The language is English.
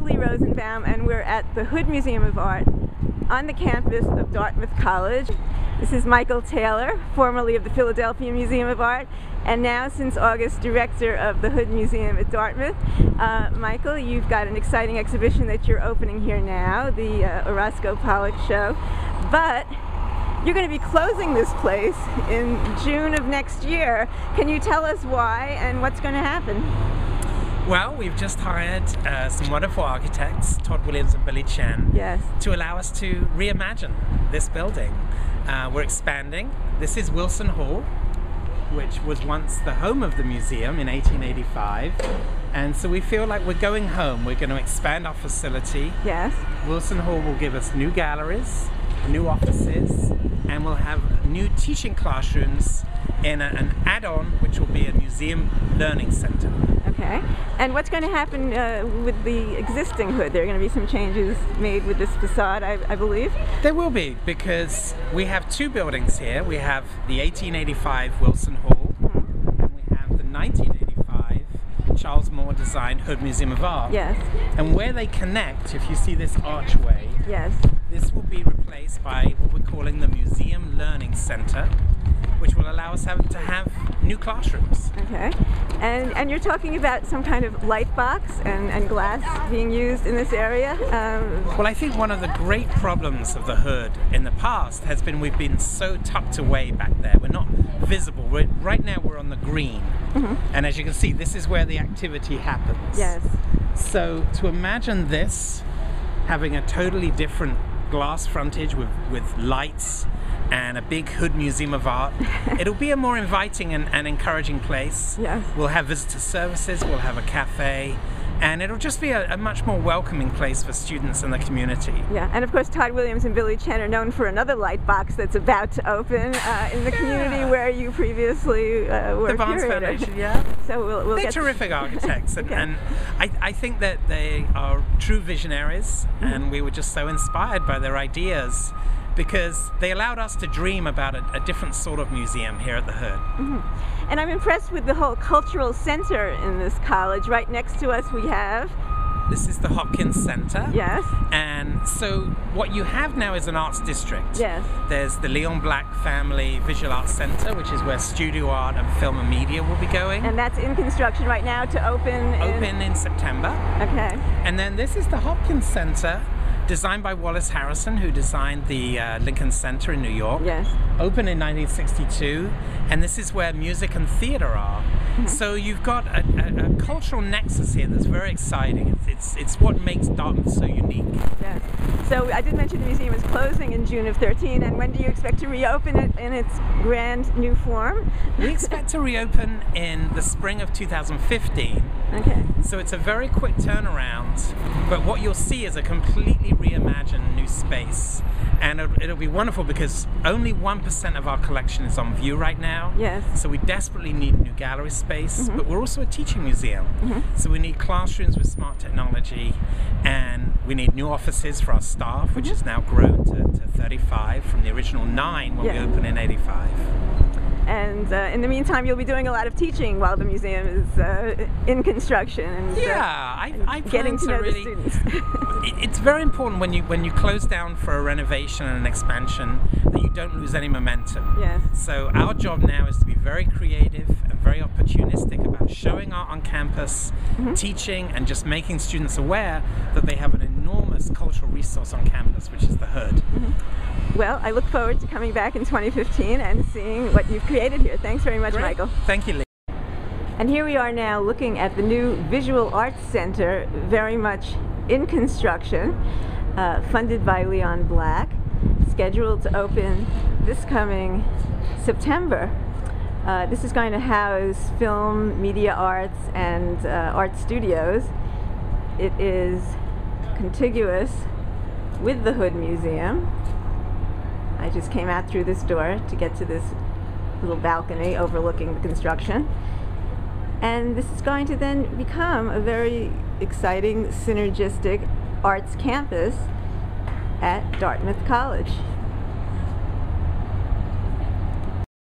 Lee Rosenbaum, and we're at the Hood Museum of Art on the campus of Dartmouth College. This is Michael Taylor, formerly of the Philadelphia Museum of Art, and now since August director of the Hood Museum at Dartmouth. Michael, you've got an exciting exhibition that you're opening here now, the Orozco Pollock Show, but you're going to be closing this place in June of next year. Can you tell us why and what's going to happen? Well, we've just hired some wonderful architects, Todd Williams and Billy Chen, yes, to allow us to reimagine this building. We're expanding. This is Wilson Hall, which was once the home of the museum in 1885. And so we feel like we're going home. We're going to expand our facility. Yes. Wilson Hall will give us new galleries, new offices, and we'll have new teaching classrooms in an add-on, which will be a museum learning center. Okay. And what's going to happen with the existing Hood? There are going to be some changes made with this facade, I believe? There will be, because we have two buildings here. We have the 1885 Wilson Hall, and we have the 1985 Charles Moore designed Hood Museum of Art. Yes. And where they connect, if you see this archway, yes, this will be replaced by what we're calling the Museum Learning Center, which will allow us to have new classrooms. Okay. And you're talking about some kind of light box and glass being used in this area? Well, I think one of the great problems of the Hood in the past has been we've been so tucked away back there. We're not visible. Right now we're on the green. Mm-hmm. And as you can see, this is where the activity happens. Yes. So to imagine this having a totally different glass frontage with lights and a big Hood Museum of Art, it'll be a more inviting and encouraging place. Yes. We'll have visitor services, we'll have a cafe, and it'll just be a much more welcoming place for students in the community. Yeah, and of course Todd Williams and Billy Chen are known for another light box that's about to open in the community where you previously were the Barnes curator. Foundation, yeah. So we'll They're get terrific architects, okay. and I think that they are true visionaries, and we were just so inspired by their ideas, because they allowed us to dream about a different sort of museum here at the Hood. Mm-hmm. And I'm impressed with the whole cultural center in this college. Right next to us we have... This is the Hopkins Center. Yes. And so what you have now is an arts district. Yes. There's the Leon Black Family Visual Arts Center, which is where studio art and film and media will be going. And that's in construction right now to open in September. Okay. And then this is the Hopkins Center, designed by Wallace Harrison, who designed the Lincoln Center in New York. Yes. Opened in 1962, and this is where music and theater are. Mm-hmm. So you've got a cultural nexus here that's very exciting. It's what makes Dartmouth so unique. Yes. So I did mention the museum is closing in June of 2013, and when do you expect to reopen it in its grand new form? We expect to reopen in the spring of 2015. Okay. So it's a very quick turnaround, but what you'll see is a completely reimagined new space, and it'll be wonderful because only 1% of our collection is on view right now. Yes. So we desperately need new gallery space, mm-hmm. but we're also a teaching museum. Mm-hmm. So we need classrooms with smart technology, and we need new offices for our staff, which mm-hmm. has now grown to 35 from the original 9 when we opened in 85. And in the meantime, you'll be doing a lot of teaching while the museum is in construction. And, I getting to know really, the students. It's very important when you close down for a renovation and an expansion that you don't lose any momentum. Yes. So our job now is to be very creative and very opportunistic about showing art on campus, mm-hmm. teaching, and just making students aware that they have an enormous cultural resource on campus, which is the Hood. Mm-hmm. Well, I look forward to coming back in 2015 and seeing what you've created here. Thanks very much, Great. Michael. Thank you, Lee. And here we are now looking at the new Visual Arts Center, very much in construction, funded by Leon Black, scheduled to open this coming September. This is going to house film, media arts, and art studios. It is contiguous with the Hood Museum. I just came out through this door to get to this little balcony overlooking the construction. And this is going to then become a very exciting, synergistic arts campus at Dartmouth College.